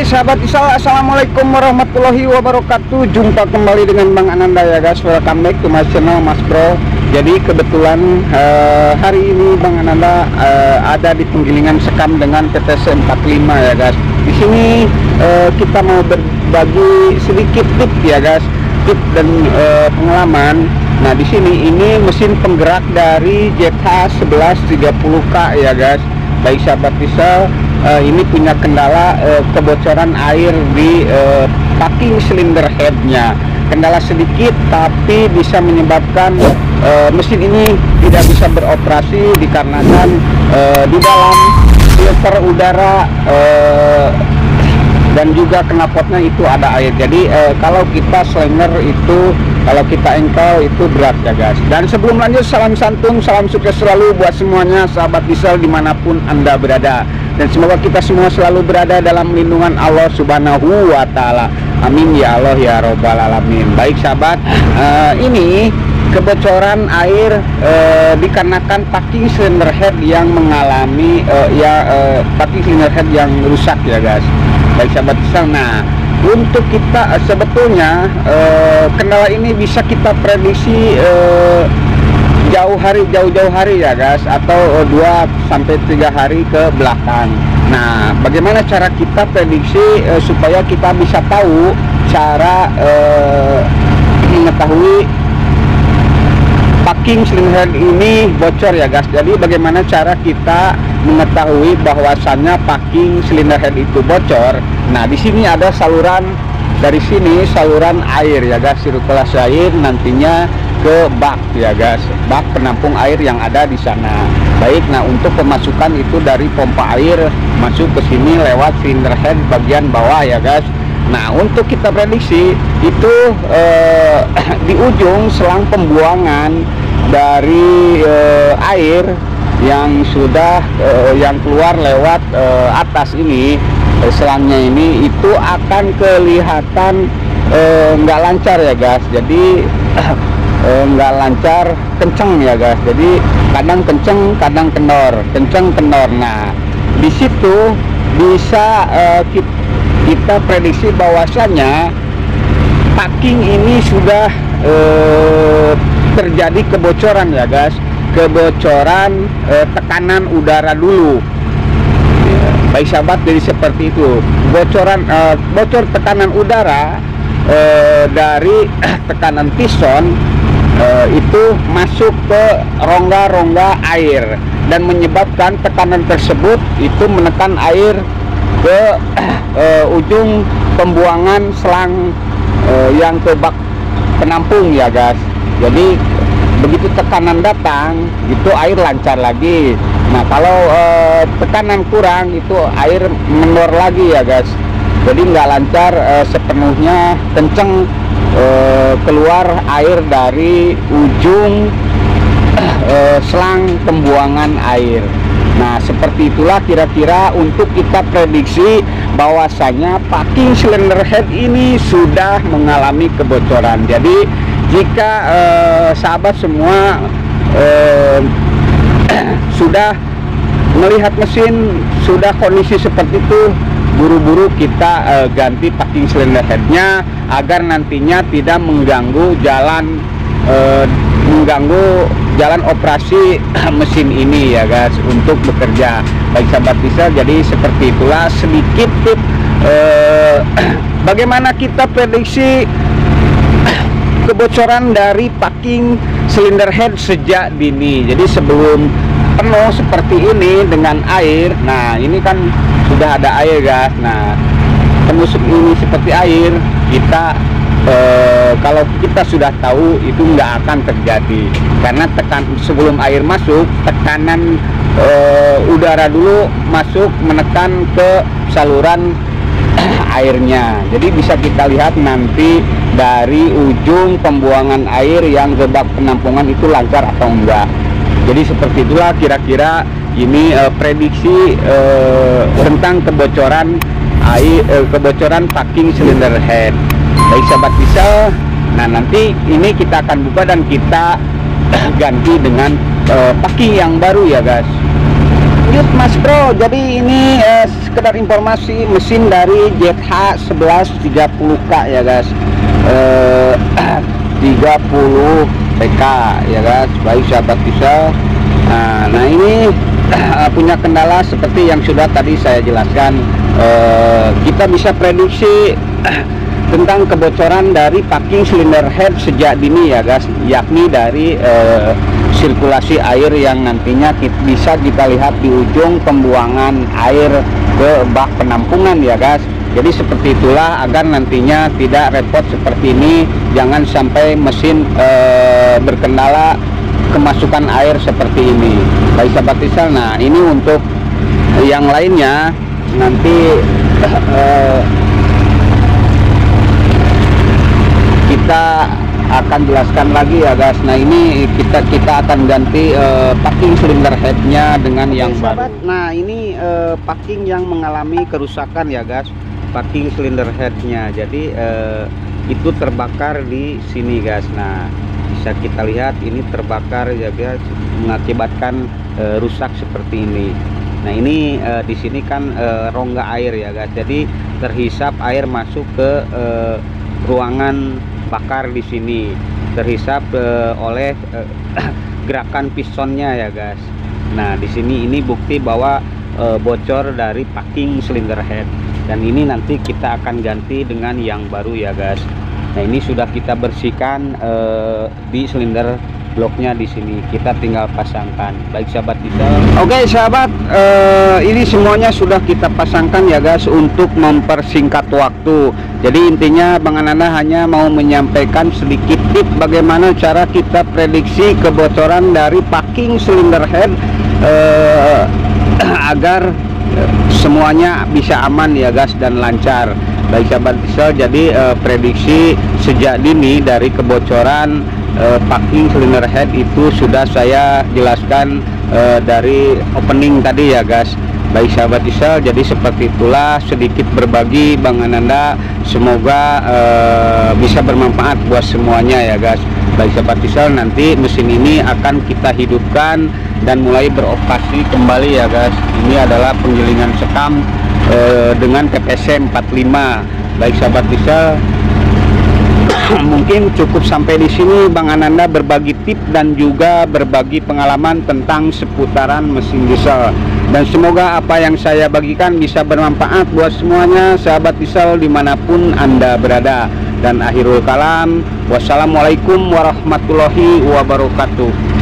Oke sahabat Isal, assalamualaikum warahmatullahi wabarakatuh. Jumpa kembali dengan Bang Ananda ya guys. Welcome back to my channel Mas Bro. Jadi kebetulan hari ini Bang Ananda ada di penggilingan sekam dengan PTC 45 ya guys. Di sini kita mau berbagi sedikit tips ya guys, tips dan pengalaman. Nah di sini ini mesin penggerak dari ZH 1130K ya guys. Baik sahabat Isal, ini punya kendala kebocoran air di packing cylinder headnya. Kendala sedikit tapi bisa menyebabkan mesin ini tidak bisa beroperasi dikarenakan di dalam filter udara dan juga knalpotnya itu ada air. Jadi kalau kita slinger itu, kalau kita engkel itu berat ya guys. Dan sebelum lanjut, salam santun, salam sukses selalu buat semuanya sahabat diesel dimanapun Anda berada. Dan semoga kita semua selalu berada dalam lindungan Allah Subhanahu wa Ta'ala. Amin ya Allah ya Robbal Alamin. Baik sahabat, ini kebocoran air dikarenakan packing cylinder head yang mengalami packing cylinder head yang rusak ya guys. Baik sahabat diesel, nah untuk kita sebetulnya kendala ini bisa kita prediksi jauh-jauh hari ya guys, atau 2-3 hari ke belakang. Nah bagaimana cara kita prediksi supaya kita bisa tahu cara mengetahui packing cylinder head ini bocor ya guys. Jadi bagaimana cara kita mengetahui bahwasannya packing cylinder head itu bocor? Nah di sini ada saluran, dari sini saluran air ya guys, sirkulasi air nantinya ke bak ya guys, bak penampung air yang ada di sana. Baik, nah untuk pemasukan itu dari pompa air masuk ke sini lewat cylinder head bagian bawah ya guys. Nah untuk kita prediksi itu di ujung selang pembuangan dari air yang sudah yang keluar lewat atas ini, selangnya ini itu akan kelihatan nggak lancar ya guys. Jadi nggak lancar, kenceng ya guys. Jadi kadang kenceng, kadang kendor, kenceng kendor. Nah di situ bisa kita prediksi bahwasanya packing ini sudah terjadi kebocoran ya guys, kebocoran tekanan udara dulu. Baik sahabat, jadi seperti itu bocoran bocor tekanan udara dari tekanan piston itu masuk ke rongga-rongga air dan menyebabkan tekanan tersebut itu menekan air ke ujung pembuangan selang yang ke bak penampung ya guys. Jadi begitu tekanan datang itu air lancar lagi. Nah kalau tekanan kurang itu air menor lagi ya guys. Jadi nggak lancar sepenuhnya, kenceng keluar air dari ujung selang pembuangan air. Nah seperti itulah kira-kira untuk kita prediksi bahwasanya packing cylinder head ini sudah mengalami kebocoran. Jadi jika sahabat semua sudah melihat mesin sudah kondisi seperti itu, buru-buru kita ganti packing cylinder headnya agar nantinya tidak mengganggu jalan operasi mesin ini ya guys untuk bekerja. Baik sahabat bisa, jadi seperti itulah sedikit tips bagaimana kita prediksi kebocoran dari packing cylinder head sejak dini. Jadi sebelum penuh seperti ini dengan air, nah ini kan sudah ada air guys. Nah penuh ini seperti air, kita kalau kita sudah tahu itu nggak akan terjadi, karena sebelum air masuk tekanan udara dulu masuk menekan ke saluran airnya. Jadi bisa kita lihat nanti dari ujung pembuangan air yang ke bak penampungan itu lancar atau enggak. Jadi seperti itulah kira-kira ini prediksi tentang kebocoran air, kebocoran packing cylinder head. Baik sahabat bisa, nah nanti ini kita akan buka dan kita ganti dengan packing yang baru ya guys. Lanjut Mas Bro, jadi ini sekedar informasi, mesin dari ZH 1130K ya guys, 30 PK ya guys. Baik sahabat bisa. Nah ini punya kendala seperti yang sudah tadi saya jelaskan. Kita bisa prediksi tentang kebocoran dari packing cylinder head sejak dini ya guys, yakni dari sirkulasi air yang nantinya bisa kita lihat di ujung pembuangan air ke bak penampungan ya guys. Jadi seperti itulah, agar nantinya tidak repot seperti ini, jangan sampai mesin berkendala kemasukan air seperti ini. Baik sahabat Isal, nah ini untuk yang lainnya nanti kita akan jelaskan lagi ya guys. Nah ini kita akan ganti packing cylinder headnya dengan yang baru. Nah ini packing yang mengalami kerusakan ya guys, packing cylinder headnya. Jadi itu terbakar di sini guys. Nah bisa kita lihat ini terbakar ya guys, mengakibatkan rusak seperti ini. Nah ini di sini kan rongga air ya guys, jadi terhisap air masuk ke ruangan bakar di sini, terhisap oleh gerakan pistonnya ya guys. Nah di sini ini bukti bahwa bocor dari packing cylinder head, dan ini nanti kita akan ganti dengan yang baru ya guys. Nah ini sudah kita bersihkan di silinder bloknya di sini, kita tinggal pasangkan. Baik sahabat kita. Oke sahabat, ini semuanya sudah kita pasangkan ya guys untuk mempersingkat waktu. Jadi intinya Bang Ananda hanya mau menyampaikan sedikit tips bagaimana cara kita prediksi kebocoran dari packing cylinder head agar semuanya bisa aman ya guys dan lancar. Baik sahabat diesel, jadi prediksi sejak dini dari kebocoran packing cylinder head itu sudah saya jelaskan dari opening tadi ya guys. Baik sahabat diesel, jadi seperti itulah sedikit berbagi Bang Ananda, semoga bisa bermanfaat buat semuanya ya guys. Baik sahabat diesel, nanti mesin ini akan kita hidupkan dan mulai beroperasi kembali ya guys. Ini adalah penggilingan sekam dengan PPC 45. Baik sahabat diesel, mungkin cukup sampai di sini Bang Ananda berbagi tips dan juga berbagi pengalaman tentang seputaran mesin diesel, dan semoga apa yang saya bagikan bisa bermanfaat buat semuanya sahabat diesel dimanapun Anda berada. Dan akhirul kalam, wassalamualaikum warahmatullahi wabarakatuh.